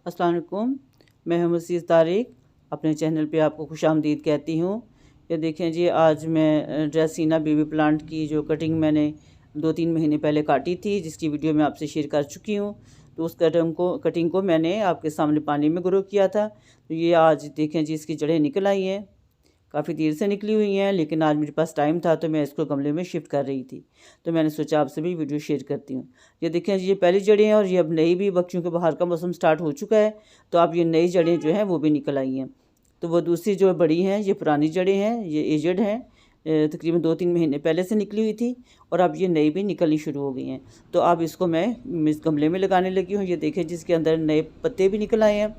अस्सलाम वालेकुम। मैं हूं मसीह तारिक, अपने चैनल पे आपको खुशामदीद कहती हूँ। ये देखें जी, आज मैं ड्रेसीना बेबी प्लांट की जो कटिंग मैंने 2-3 महीने पहले काटी थी, जिसकी वीडियो मैं आपसे शेयर कर चुकी हूँ। तो उस कटिंग को मैंने आपके सामने पानी में ग्रो किया था। तो ये आज देखें जी, इसकी जड़ें निकल आई हैं। काफ़ी देर से निकली हुई हैं, लेकिन आज मेरे पास टाइम था तो मैं इसको गमले में शिफ्ट कर रही थी। तो मैंने सोचा आपसे भी वीडियो शेयर करती हूँ। ये देखें, ये पहली जड़ें हैं और ये अब नई भी, बच्चों के बाहर का मौसम स्टार्ट हो चुका है, तो अब ये नई जड़ें जो हैं वो भी निकल आई हैं। तो वो दूसरी जो बड़ी हैं, ये पुरानी जड़ें हैं, ये एजड हैं, तकरीबन 2-3 महीने पहले से निकली हुई थी और अब ये नई भी निकलनी शुरू हो गई हैं। तो अब इसको मैं इस गमले में लगाने लगी हूँ। ये देखें, जिसके अंदर नए पत्ते भी निकल आए हैं।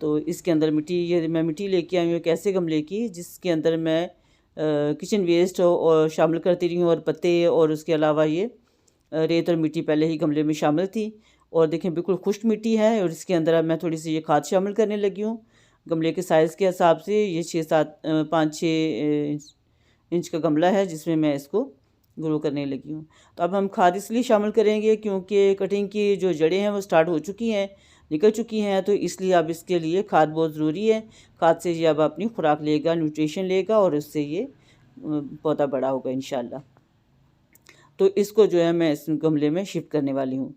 तो इसके अंदर मिट्टी, ये मैं मिट्टी लेके आई हूँ एक ऐसे गमले की, जिसके अंदर मैं किचन वेस्ट और शामिल करती रही हूँ, और पत्ते, और उसके अलावा ये रेत और मिट्टी पहले ही गमले में शामिल थी। और देखें, बिल्कुल खुश्क मिट्टी है, और इसके अंदर अब मैं थोड़ी सी ये खाद शामिल करने लगी हूँ। गमले के साइज़ के हिसाब से ये 5-6 इंच का गमला है, जिसमें मैं इसको ग्रो करने लगी हूँ। तो अब हम खाद इसलिए शामिल करेंगे क्योंकि कटिंग की जो जड़ें हैं वो स्टार्ट हो चुकी हैं, निकल चुकी हैं, तो इसलिए अब इसके लिए खाद बहुत ज़रूरी है। खाद से ये अब अपनी खुराक लेगा, न्यूट्रिशन लेगा, और उससे ये पौधा बड़ा होगा इंशाल्लाह। तो इसको जो है मैं इस गमले में शिफ्ट करने वाली हूँ।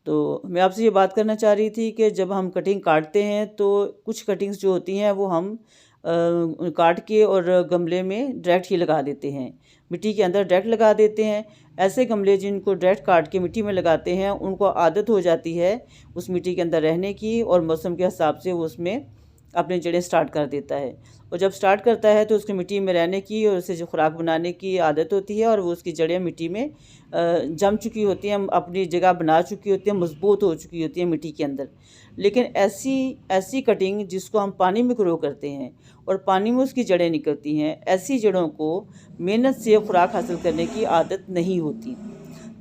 तो मैं आपसे ये बात करना चाह रही थी कि जब हम कटिंग काटते हैं तो कुछ कटिंग्स जो होती हैं वो हम काट के और गमले में डायरेक्ट ही लगा देते हैं, मिट्टी के अंदर डायरेक्ट लगा देते हैं। ऐसे गमले जिनको डायरेक्ट काट के मिट्टी में लगाते हैं, उनको आदत हो जाती है उस मिट्टी के अंदर रहने की, और मौसम के हिसाब से वो उसमें अपनी जड़ें स्टार्ट कर देता है। और जब स्टार्ट करता है तो उसकी मिट्टी में रहने की और उसे जो खुराक बनाने की आदत होती है, और वो उसकी जड़ें मिट्टी में जम चुकी होती हैं, अपनी जगह बना चुकी होती हैं, मजबूत हो चुकी होती हैं मिट्टी के अंदर। लेकिन ऐसी कटिंग जिसको हम पानी में ग्रो करते हैं और पानी में उसकी जड़ें निकलती हैं, ऐसी जड़ों को मेहनत से खुराक हासिल करने की आदत नहीं होती।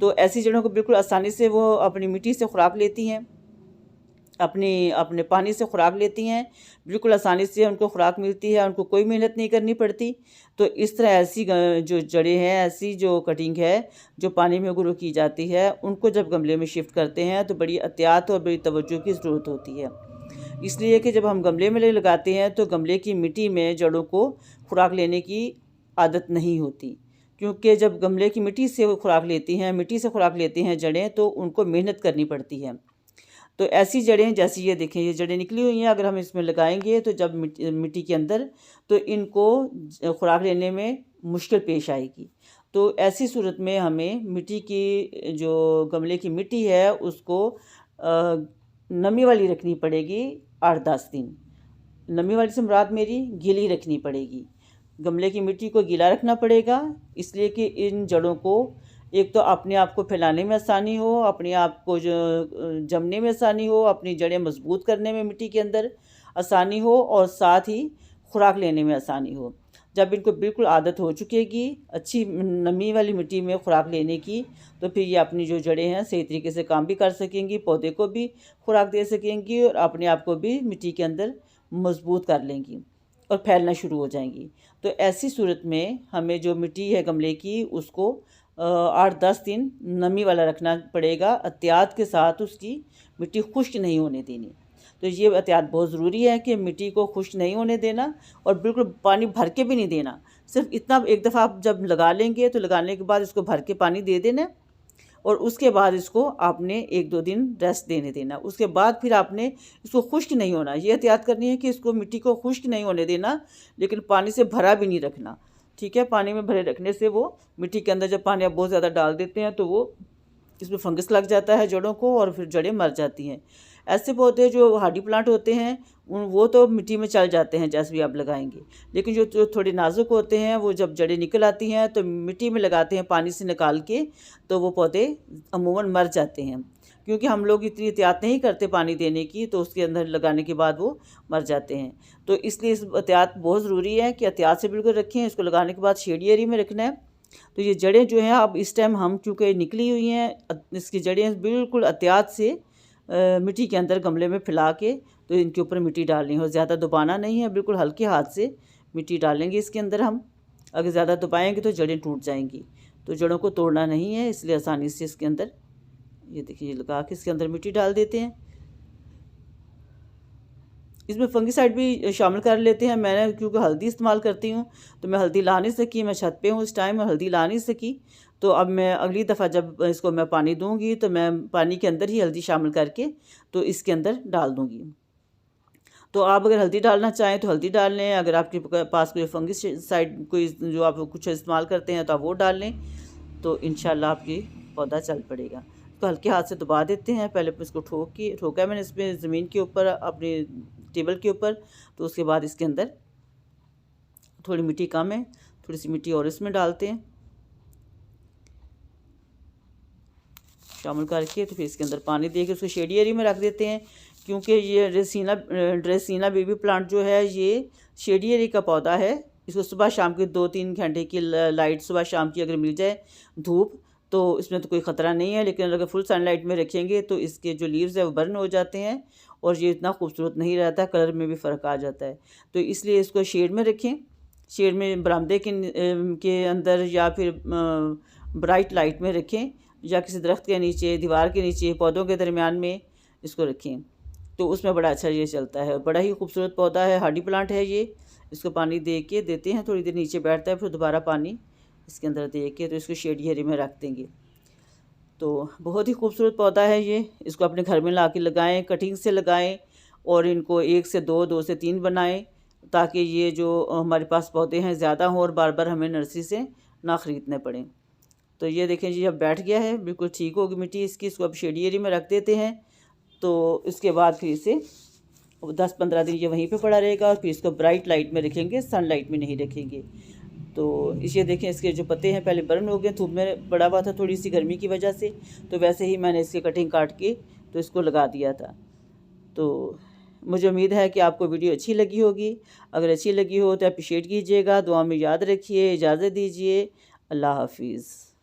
तो ऐसी जड़ों को बिल्कुल आसानी से वो अपनी मिट्टी से खुराक लेती हैं, अपने पानी से खुराक लेती हैं, बिल्कुल आसानी से उनको खुराक मिलती है, उनको कोई मेहनत नहीं करनी पड़ती। तो इस तरह ऐसी जो जड़ें हैं, ऐसी जो कटिंग है जो पानी में ग्रो की जाती है, उनको जब गमले में शिफ्ट करते हैं तो बड़ी एहतियात और बड़ी तवज्जो की ज़रूरत होती है। इसलिए कि जब हम गमले में लगाते हैं तो गमले की मिट्टी में जड़ों को खुराक लेने की आदत नहीं होती, क्योंकि जब गमले की मिट्टी से वो खुराक लेती हैं, मिट्टी से खुराक लेती हैं जड़ें, तो उनको मेहनत करनी पड़ती है। तो ऐसी जड़ें, जैसी ये देखें, ये जड़ें निकली हुई हैं, अगर हम इसमें लगाएंगे तो जब मिट्टी के अंदर, तो इनको खुराक लेने में मुश्किल पेश आएगी। तो ऐसी सूरत में हमें मिट्टी की, जो गमले की मिट्टी है, उसको नमी वाली रखनी पड़ेगी 8-10 दिन। नमी वाली से मुराद मेरी गीली रखनी पड़ेगी। गमले की मिट्टी को गीला रखना पड़ेगा, इसलिए कि इन जड़ों को एक तो अपने आप को फैलाने में आसानी हो, अपने आप को जो जमने में आसानी हो, अपनी जड़ें मजबूत करने में मिट्टी के अंदर आसानी हो, और साथ ही खुराक लेने में आसानी हो। जब इनको बिल्कुल आदत हो चुकेगी अच्छी नमी वाली मिट्टी में खुराक लेने की, तो फिर ये अपनी जो जड़ें हैं सही तरीके से काम भी कर सकेंगी, पौधे को भी खुराक दे सकेंगी, और अपने आप को भी मिट्टी के अंदर मजबूत कर लेंगी और फैलना शुरू हो जाएंगी। तो ऐसी सूरत में हमें जो मिट्टी है गमले की, उसको 8-10 दिन नमी वाला रखना पड़ेगा, एहतियात के साथ उसकी मिट्टी खुश्क नहीं होने देनी। तो ये एहतियात बहुत ज़रूरी है कि मिट्टी को खुश्क नहीं होने देना, और बिल्कुल पानी भर के भी नहीं देना। सिर्फ इतना, एक दफ़ा आप जब लगा लेंगे तो लगाने के बाद इसको भर के पानी दे देना, और उसके बाद इसको आपने 1-2 दिन रेस्ट देने देना। उसके बाद फिर आपने इसको खुश्क नहीं होना, ये एहतियात करनी है कि इसको मिट्टी को खुश्क नहीं होने देना, लेकिन पानी से भरा भी नहीं रखना। ठीक है, पानी में भरे रखने से वो मिट्टी के अंदर जब पानी आप बहुत ज़्यादा डाल देते हैं तो वो इसमें फंगस लग जाता है जड़ों को, और फिर जड़ें मर जाती हैं। ऐसे पौधे जो हार्डी प्लांट होते हैं वो तो मिट्टी में चल जाते हैं जैसे भी आप लगाएंगे, लेकिन जो थोड़े नाजुक होते हैं, वो जब जड़ें निकल आती हैं तो मिट्टी में लगाते हैं पानी से निकाल के, तो वो पौधे अमूमन मर जाते हैं, क्योंकि हम लोग इतनी एहतियात नहीं करते पानी देने की, तो उसके अंदर लगाने के बाद वो मर जाते हैं। तो इसलिए इस एहतियात बहुत ज़रूरी है कि एहतियात से बिल्कुल रखें। इसको लगाने के बाद शेडी एरिया में रखना है। तो ये जड़ें जो हैं, अब इस टाइम हम चूँकि निकली हुई हैं, इसकी जड़ें बिल्कुल एहतियात से मिट्टी के अंदर गमले में फैला के, तो इनके ऊपर मिट्टी डालनी है, और ज़्यादा दबाना नहीं है, बिल्कुल हल्के हाथ से मिट्टी डालेंगे इसके अंदर हम। अगर ज़्यादा दबाएंगे तो जड़ें टूट जाएंगी, तो जड़ों को तोड़ना नहीं है, इसलिए आसानी से इसके अंदर, ये देखिए, लगा के इसके अंदर मिट्टी डाल देते हैं। इसमें फंगिसाइड भी शामिल कर लेते हैं। मैंने क्योंकि हल्दी इस्तेमाल करती हूँ तो मैं हल्दी ला नहीं सकी, मैं छत पे हूँ इस टाइम, मैं हल्दी ला नहीं सकी। तो अब मैं अगली दफ़ा जब इसको मैं पानी दूँगी तो मैं पानी के अंदर ही हल्दी शामिल करके तो इसके अंदर डाल दूँगी। तो आप अगर हल्दी डालना चाहें तो हल्दी डाल लें, अगर आपके पास कोई फंगिसाइड कोई जो आप कुछ इस्तेमाल करते हैं तो आप वो डाल लें, तो इंशाल्लाह आपकी पौधा चल पड़ेगा। तो हल्के हाथ से दबा देते हैं, पहले इसको ठोका है मैंने इसमें ज़मीन के ऊपर अपने टेबल के ऊपर। तो उसके बाद इसके अंदर थोड़ी मिट्टी कम है, थोड़ी सी मिट्टी और इसमें डालते हैं शामिल करके। तो फिर इसके अंदर पानी दे के उसको शेडी एरिया में रख देते हैं, क्योंकि ये ड्रेसीना बेबी प्लांट जो है ये शेडी एरिया का पौधा है। इसको सुबह शाम के 2-3 घंटे की लाइट सुबह शाम की अगर मिल जाए धूप तो इसमें तो कोई ख़तरा नहीं है, लेकिन अगर फुल सनलाइट में रखेंगे तो इसके जो लीव्स है वो बर्न हो जाते हैं और ये इतना खूबसूरत नहीं रहता, कलर में भी फ़र्क आ जाता है। तो इसलिए इसको शेड में रखें, शेड में बरामदे के अंदर या फिर ब्राइट लाइट में रखें, या किसी दरख्त के नीचे, दीवार के नीचे, पौधों के दरमियान में इसको रखें, तो उसमें बड़ा अच्छा ये चलता है। बड़ा ही खूबसूरत पौधा है, हार्डी प्लांट है ये। इसको पानी देते हैं, थोड़ी देर नीचे बैठता है, फिर दोबारा पानी इसके अंदर दे के तो इसको शेड एरिया में रख देंगे। तो बहुत ही खूबसूरत पौधा है ये। इसको अपने घर में ला के लगाएँ, कटिंग से लगाएँ और इनको 1 से 2, 2 से 3 बनाएँ, ताकि ये जो हमारे पास पौधे हैं ज़्यादा हों और बार बार हमें नर्सरी से ना ख़रीदने पड़ें। तो ये देखें जी, अब बैठ गया है, बिल्कुल ठीक होगी मिट्टी इसकी। इसको अब शेडी एरिया में रख देते हैं। तो इसके बाद फिर इसे 10-15 दिन ये वहीं पे पड़ा रहेगा और फिर इसको ब्राइट लाइट में रखेंगे, सनलाइट में नहीं रखेंगे। तो इसे देखें, इसके जो पत्ते हैं पहले बर्न हो गए, धूप में पड़ा हुआ था थोड़ी सी गर्मी की वजह से, तो वैसे ही मैंने इसकी कटिंग काट के तो इसको लगा दिया था। तो मुझे उम्मीद है कि आपको वीडियो अच्छी लगी होगी। अगर अच्छी लगी हो तो अप्रिशिएट कीजिएगा, दुआ में याद रखिए। इजाज़त दीजिए, अल्लाह हाफिज़।